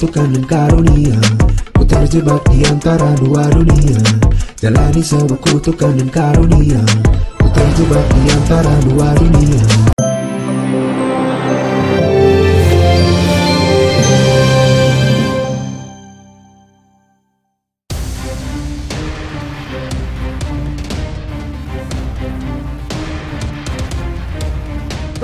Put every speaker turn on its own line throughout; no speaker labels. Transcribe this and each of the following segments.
kutukan dan karunia. Ku terjebak di antara dua dunia, jalani sebuah kutukan dan karunia. Ku terjebak di antara dua dunia.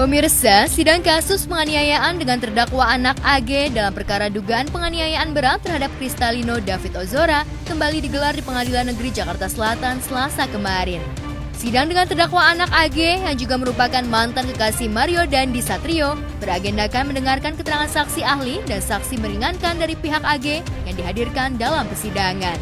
Pemirsa, sidang kasus penganiayaan dengan terdakwa anak AG dalam perkara dugaan penganiayaan berat terhadap Kristalino David Ozora kembali digelar di Pengadilan Negeri Jakarta Selatan Selasa kemarin. Sidang dengan terdakwa anak AG yang juga merupakan mantan kekasih Mario Dandi Satrio beragendakan mendengarkan keterangan saksi ahli dan saksi meringankan dari pihak AG yang dihadirkan dalam persidangan.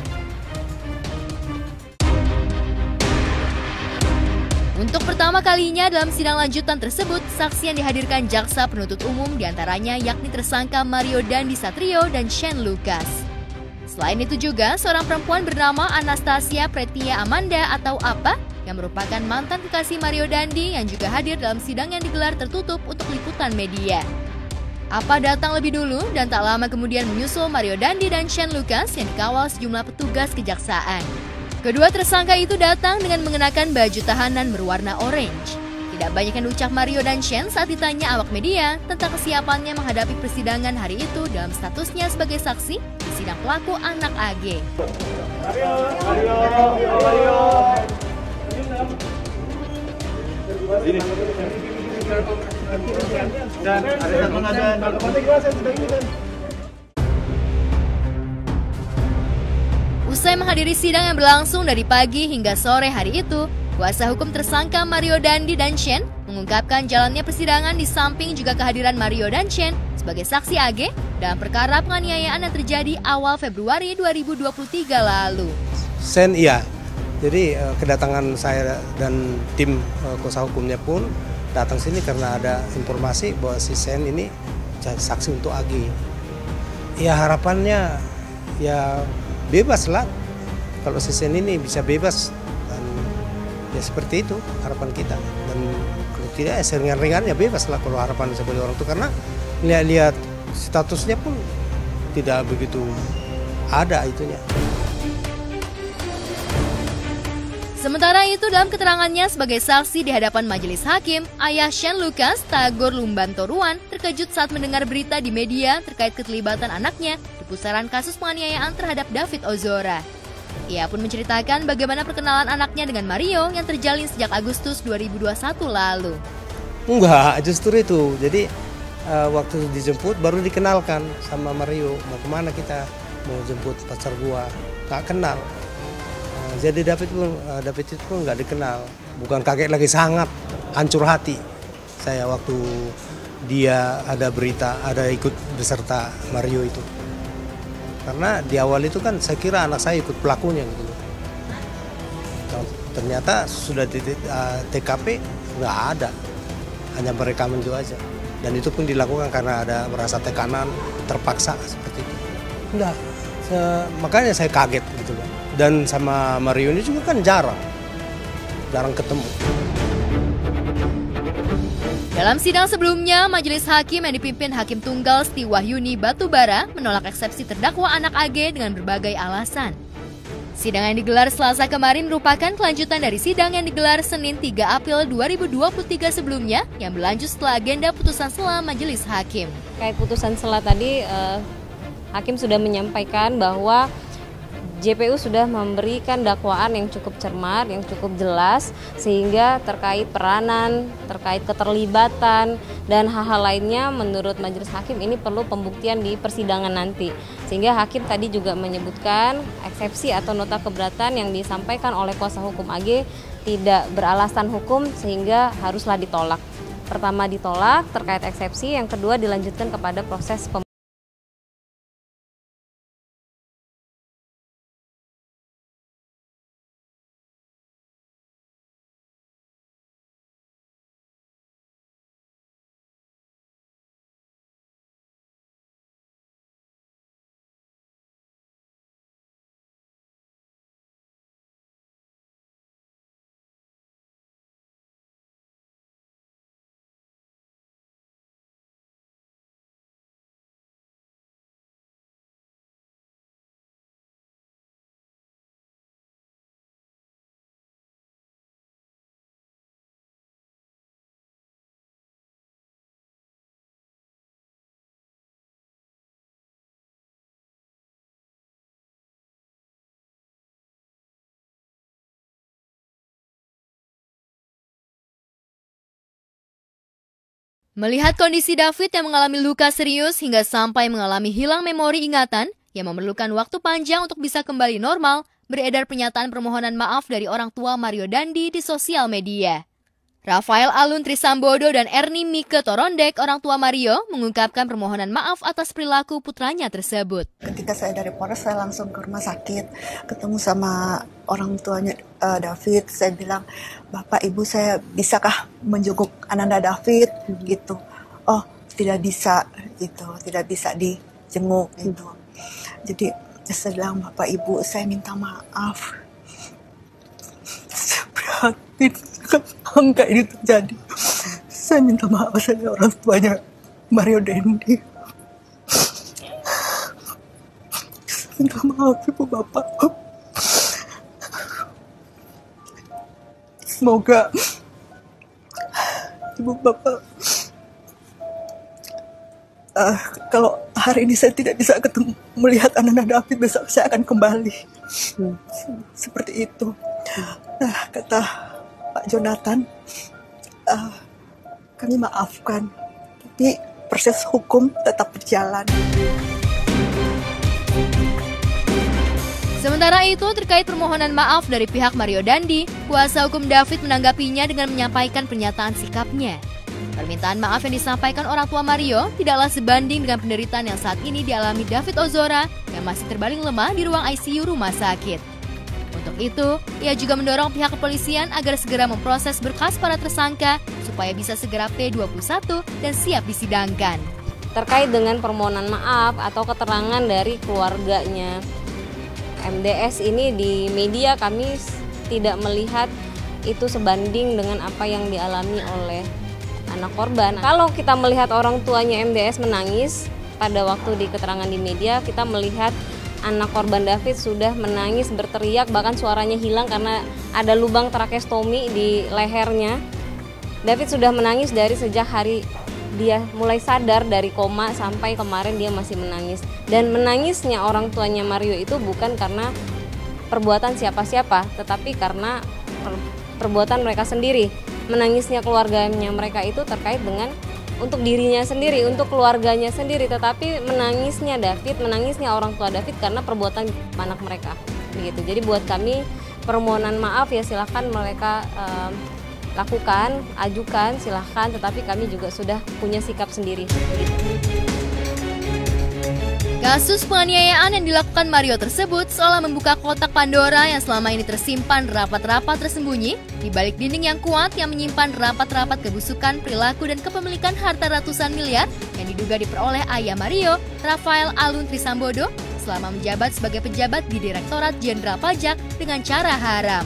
Untuk pertama kalinya dalam sidang lanjutan tersebut, saksi yang dihadirkan jaksa penuntut umum diantaranya yakni tersangka Mario Dandi Satrio dan Shane Lucas. Selain itu juga, seorang perempuan bernama Anastasia Pretia Amanda atau APA yang merupakan mantan kekasih Mario Dandi yang juga hadir dalam sidang yang digelar tertutup untuk liputan media. APA datang lebih dulu dan tak lama kemudian menyusul Mario Dandi dan Shane Lucas yang dikawal sejumlah petugas kejaksaan. Kedua tersangka itu datang dengan mengenakan baju tahanan berwarna orange. Tidak banyak yang diucap Mario dan Shane saat ditanya awak media tentang kesiapannya menghadapi persidangan hari itu dalam statusnya sebagai saksi di sidang pelaku anak AG. Usai menghadiri sidang yang berlangsung dari pagi hingga sore hari itu, kuasa hukum tersangka Mario Dandi dan Shane mengungkapkan jalannya persidangan di samping juga kehadiran Mario dan Shane sebagai saksi AG dalam perkara penganiayaan yang terjadi awal Februari 2023 lalu.
Shane iya, jadi kedatangan saya dan tim kuasa hukumnya pun datang sini karena ada informasi bahwa si Shane ini saksi untuk AG. Ya harapannya ya bebas lah, kalau si Shane ini bisa bebas dan ya seperti itu harapan kita, dan kalau tidak ya seringan-ringan ya bebas lah kalau harapan sebagai orang itu, karena lihat statusnya pun tidak begitu ada itunya.
Sementara itu dalam keterangannya sebagai saksi di hadapan majelis hakim, ayah Shane Lucas, Tagor Lumbantoruan, terkejut saat mendengar berita di media terkait keterlibatan anaknya di pusaran kasus penganiayaan terhadap David Ozora. Ia pun menceritakan bagaimana perkenalan anaknya dengan Mario yang terjalin sejak Agustus 2021 lalu.
Enggak, justru itu. Jadi waktu dijemput baru dikenalkan sama Mario, mau kemana kita, mau jemput pacar gua, nggak kenal. Jadi David itu pun nggak dikenal, bukan kaget lagi, sangat hancur hati saya waktu dia ada berita ada ikut beserta Mario itu, karena di awal itu kan saya kira anak saya ikut pelakunya gitu. Ternyata sudah di TKP nggak ada, hanya merekaman itu aja, dan itu pun dilakukan karena ada merasa tekanan, terpaksa seperti itu. Enggak, makanya saya kaget gitu loh. Dan sama Mario ini juga kan jarang ketemu.
Dalam sidang sebelumnya, majelis hakim yang dipimpin Hakim Tunggal Siti Wahyuni Batubara menolak eksepsi terdakwa anak AG dengan berbagai alasan. Sidang yang digelar Selasa kemarin merupakan kelanjutan dari sidang yang digelar Senin 3 April 2023 sebelumnya yang berlanjut setelah agenda putusan sela majelis hakim.
Kayak putusan sela tadi, hakim sudah menyampaikan bahwa JPU sudah memberikan dakwaan yang cukup cermat, yang cukup jelas, sehingga terkait peranan, terkait keterlibatan, dan hal-hal lainnya menurut majelis hakim ini perlu pembuktian di persidangan nanti. Sehingga hakim tadi juga menyebutkan eksepsi atau nota keberatan yang disampaikan oleh kuasa hukum AG tidak beralasan hukum sehingga haruslah ditolak. Pertama ditolak terkait eksepsi, yang kedua dilanjutkan kepada proses pembuktian.
Melihat kondisi David yang mengalami luka serius hingga sampai mengalami hilang memori ingatan yang memerlukan waktu panjang untuk bisa kembali normal, beredar pernyataan permohonan maaf dari orang tua Mario Dandi di sosial media. Rafael Alun Trisambodo dan Ernie Mike Torondek, orang tua Mario, mengungkapkan permohonan maaf atas perilaku putranya tersebut.
Ketika saya dari Polres, saya langsung ke rumah sakit, ketemu sama orang tuanya David. Saya bilang, Bapak, Ibu, saya bisakah menjenguk Ananda David? Gitu. Oh, tidak bisa, gitu. Tidak bisa dijenguk, gitu. Jadi saya bilang, Bapak, Ibu, saya minta maaf. Saya prihatin angka ini terjadi. Saya minta maaf, saya orang tuanya Mario Dandi. Saya minta maaf, Ibu Bapak. Semoga Ibu Bapak, kalau hari ini saya tidak bisa ketemu melihat Ananda David, besok saya akan kembali. Seperti itu. Nah, kata Pak Jonathan, kami maafkan, tapi proses hukum tetap berjalan.
Sementara itu, terkait permohonan maaf dari pihak Mario Dandi, kuasa hukum David menanggapinya dengan menyampaikan pernyataan sikapnya. Permintaan maaf yang disampaikan orang tua Mario tidaklah sebanding dengan penderitaan yang saat ini dialami David Ozora yang masih terbaring lemah di ruang ICU rumah sakit. Untuk itu, ia juga mendorong pihak kepolisian agar segera memproses berkas para tersangka supaya bisa segera P21 dan siap disidangkan.
Terkait dengan permohonan maaf atau keterangan dari keluarganya MDS ini, di media kami tidak melihat itu sebanding dengan apa yang dialami oleh anak korban. Kalau kita melihat orang tuanya MDS menangis pada waktu di keterangan di media, kita melihat anak korban David sudah menangis berteriak, bahkan suaranya hilang karena ada lubang trakestomi di lehernya. David sudah menangis dari sejak hari dia mulai sadar dari koma sampai kemarin dia masih menangis. Dan menangisnya orang tuanya Mario itu bukan karena perbuatan siapa-siapa, tetapi karena perbuatan mereka sendiri. Menangisnya keluarganya mereka itu terkait dengan untuk dirinya sendiri, untuk keluarganya sendiri, tetapi menangisnya David, menangisnya orang tua David karena perbuatan anak mereka. Begitu. Jadi buat kami permohonan maaf ya silahkan mereka lakukan, ajukan, silahkan, tetapi kami juga sudah punya sikap sendiri.
Kasus penganiayaan yang dilakukan Mario tersebut seolah membuka kotak Pandora yang selama ini tersimpan rapat-rapat tersembunyi di balik dinding yang kuat yang menyimpan rapat-rapat kebusukan, perilaku, dan kepemilikan harta ratusan miliar yang diduga diperoleh ayah Mario, Rafael Alun Trisambodo, selama menjabat sebagai pejabat di Direktorat Jenderal Pajak dengan cara haram.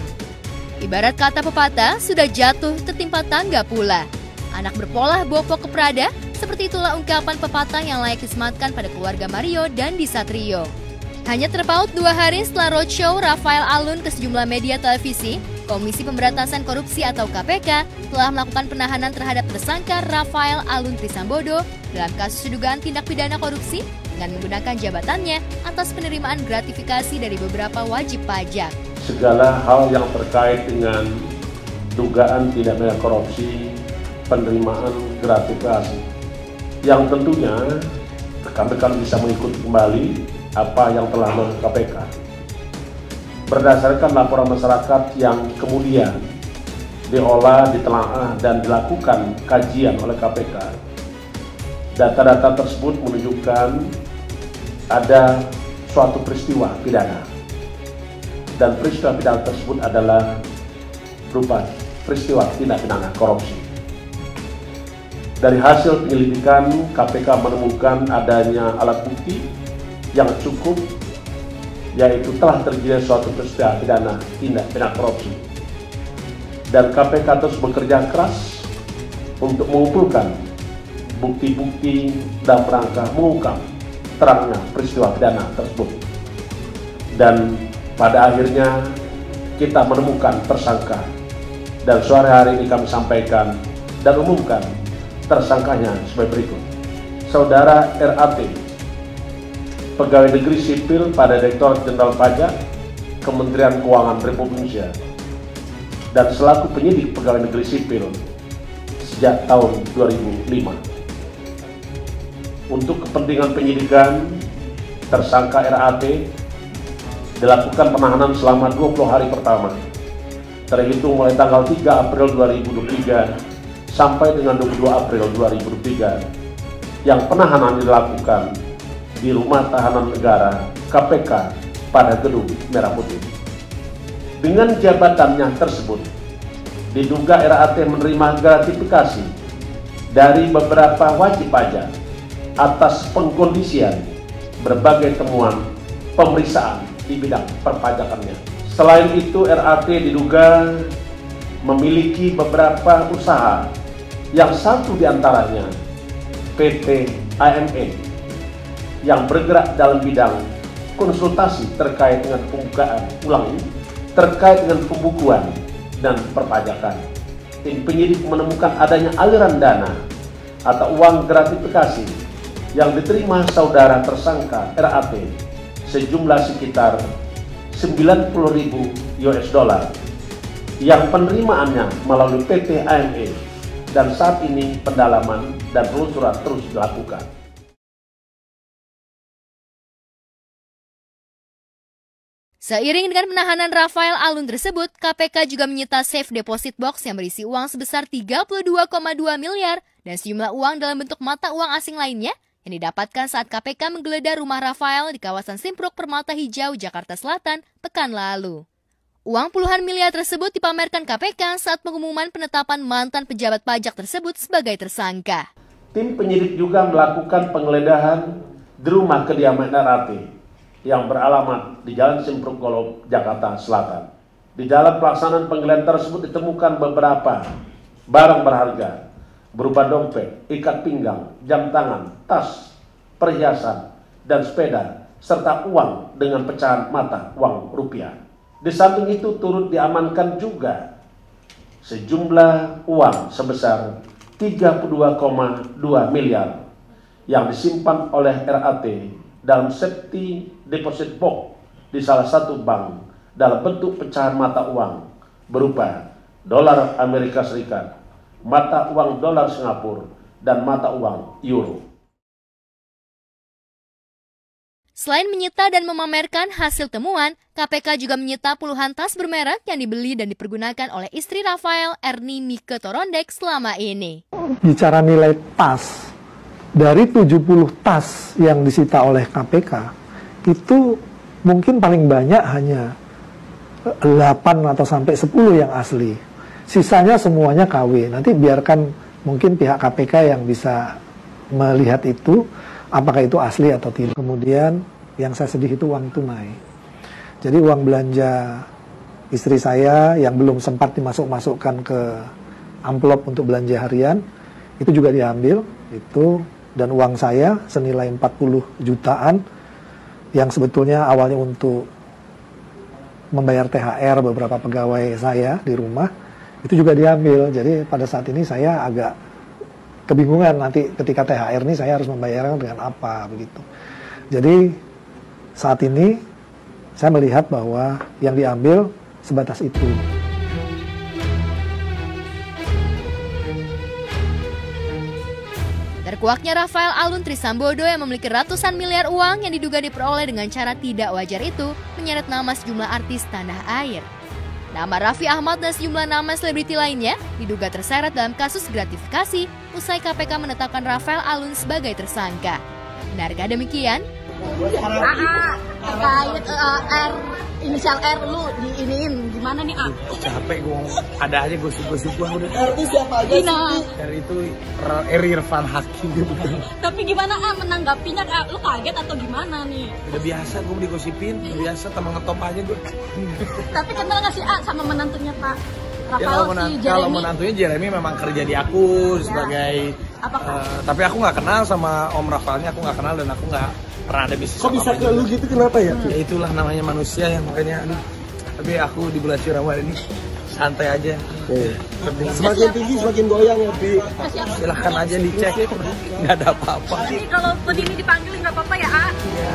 Ibarat kata pepatah, sudah jatuh tertimpa tangga pula. Anak berpolah bopo ke Prada, seperti itulah ungkapan pepatah yang layak disematkan pada keluarga Mario dan Dandi Satrio. Hanya terpaut 2 hari setelah roadshow Rafael Alun ke sejumlah media televisi, Komisi Pemberantasan Korupsi atau KPK telah melakukan penahanan terhadap tersangka Rafael Alun Trisambodo dalam kasus dugaan tindak pidana korupsi dengan menggunakan jabatannya atas penerimaan gratifikasi dari beberapa wajib pajak.
Segala hal yang terkait dengan dugaan tindak pidana korupsi, penerimaan gratifikasi, yang tentunya rekan-rekan bisa mengikuti kembali apa yang telah dilakukan KPK. Berdasarkan laporan masyarakat yang kemudian diolah, ditelaah, dan dilakukan kajian oleh KPK, data-data tersebut menunjukkan ada suatu peristiwa pidana. Dan peristiwa pidana tersebut adalah berupa peristiwa tindak pidana korupsi. Dari hasil penyelidikan, KPK menemukan adanya alat bukti yang cukup, yaitu telah terjadi suatu peristiwa pidana tindak pidana korupsi. Dan KPK terus bekerja keras untuk mengumpulkan bukti-bukti dan rangka mengungkap terangnya peristiwa pidana tersebut. Dan pada akhirnya kita menemukan tersangka, dan sore hari ini kami sampaikan dan umumkan tersangkanya sebagai berikut. Saudara RAT, pegawai negeri sipil pada Direktorat Jenderal Pajak, Kementerian Keuangan Republik Indonesia, dan selaku penyidik pegawai negeri sipil sejak tahun 2005. Untuk kepentingan penyidikan, tersangka RAT dilakukan penahanan selama 20 hari pertama, terhitung mulai tanggal 3 April 2023 sampai dengan 22 April 2023, yang penahanan dilakukan di Rumah Tahanan Negara KPK pada Gedung Merah Putih. Dengan jabatannya tersebut, diduga RAT menerima gratifikasi dari beberapa wajib pajak atas pengkondisian berbagai temuan pemeriksaan di bidang perpajakannya. Selain itu, RAT diduga memiliki beberapa usaha, yang satu diantaranya PT AME yang bergerak dalam bidang konsultasi terkait dengan pembukaan ulang terkait dengan pembukuan dan perpajakan. Tim penyidik menemukan adanya aliran dana atau uang gratifikasi yang diterima saudara tersangka RAT sejumlah sekitar 90.000 US dollar yang penerimaannya melalui PT AME, dan saat ini pendalaman dan penelusuran terus dilakukan.
Seiring dengan penahanan Rafael Alun tersebut, KPK juga menyita safe deposit box yang berisi uang sebesar 32,2 miliar dan sejumlah uang dalam bentuk mata uang asing lainnya yang didapatkan saat KPK menggeledah rumah Rafael di kawasan Simpruk Permata Hijau, Jakarta Selatan, pekan lalu. Uang puluhan miliar tersebut dipamerkan KPK saat pengumuman penetapan mantan pejabat pajak tersebut sebagai tersangka.
Tim penyidik juga melakukan penggeledahan di rumah kediaman RAT yang beralamat di Jalan Simpruk Golok, Jakarta Selatan. Di dalam pelaksanaan penggeledahan tersebut ditemukan beberapa barang berharga berupa dompet, ikat pinggang, jam tangan, tas, perhiasan, dan sepeda, serta uang dengan pecahan mata uang rupiah. Di samping itu turut diamankan juga sejumlah uang sebesar 32,2 miliar yang disimpan oleh RAT dalam safety deposit box di salah satu bank dalam bentuk pecahan mata uang berupa dolar Amerika Serikat, mata uang dolar Singapura, dan mata uang euro.
Selain menyita dan memamerkan hasil temuan, KPK juga menyita puluhan tas bermerek yang dibeli dan dipergunakan oleh istri Rafael, Erni Mike Torondek, selama ini.
Bicara nilai tas, dari 70 tas yang disita oleh KPK, itu mungkin paling banyak hanya 8 atau sampai 10 yang asli. Sisanya semuanya KW. Nanti biarkan mungkin pihak KPK yang bisa melihat itu, apakah itu asli atau tidak. Kemudian yang saya sedih itu uang tunai. Jadi uang belanja istri saya yang belum sempat dimasukkan ke amplop untuk belanja harian, itu juga diambil. Itu, dan uang saya senilai 40 jutaan yang sebetulnya awalnya untuk membayar THR beberapa pegawai saya di rumah, itu juga diambil. Jadi pada saat ini saya agak kebingungan nanti ketika THR ini saya harus membayarnya dengan apa begitu. Jadi saat ini saya melihat bahwa yang diambil sebatas itu.
Terkuaknya Rafael Alun Trisambodo yang memiliki ratusan miliar uang yang diduga diperoleh dengan cara tidak wajar itu menyeret nama sejumlah artis tanah air. Nama Raffi Ahmad dan sejumlah nama selebriti lainnya diduga terseret dalam kasus gratifikasi usai KPK menetapkan Rafael Alun sebagai tersangka. Benarkah demikian?
Terkait inisial R lu diiniin gimana nih,
Capek gue, ada aja gosip-gosip gue udah.
R itu siapa aja sih?
R itu Irfan Hakim gitu.
Tapi gimana menanggapinya, lu kaget atau gimana nih?
Udah biasa gue digosipin, udah biasa temen ngetop aja gue.
Tapi kenal nggak sih sama menantunya Pak
Ya, kalau menantunya Jeremy memang kerja di aku sebagai tapi aku nggak kenal sama Om Rafaelnya, aku nggak kenal dan aku nggak pernah ada bisnis.
Kok bisa ke lu gitu, kenapa ya?
Ya itulah namanya manusia yang makanya tapi aku di bulan Ramadan ini santai aja.
Semakin tinggi semakin goyang ya, Bi.
Silahkan aja dicek, nggak ada apa-apa.
Jadi kalau begini dipanggil nggak apa-apa ya,
Iya.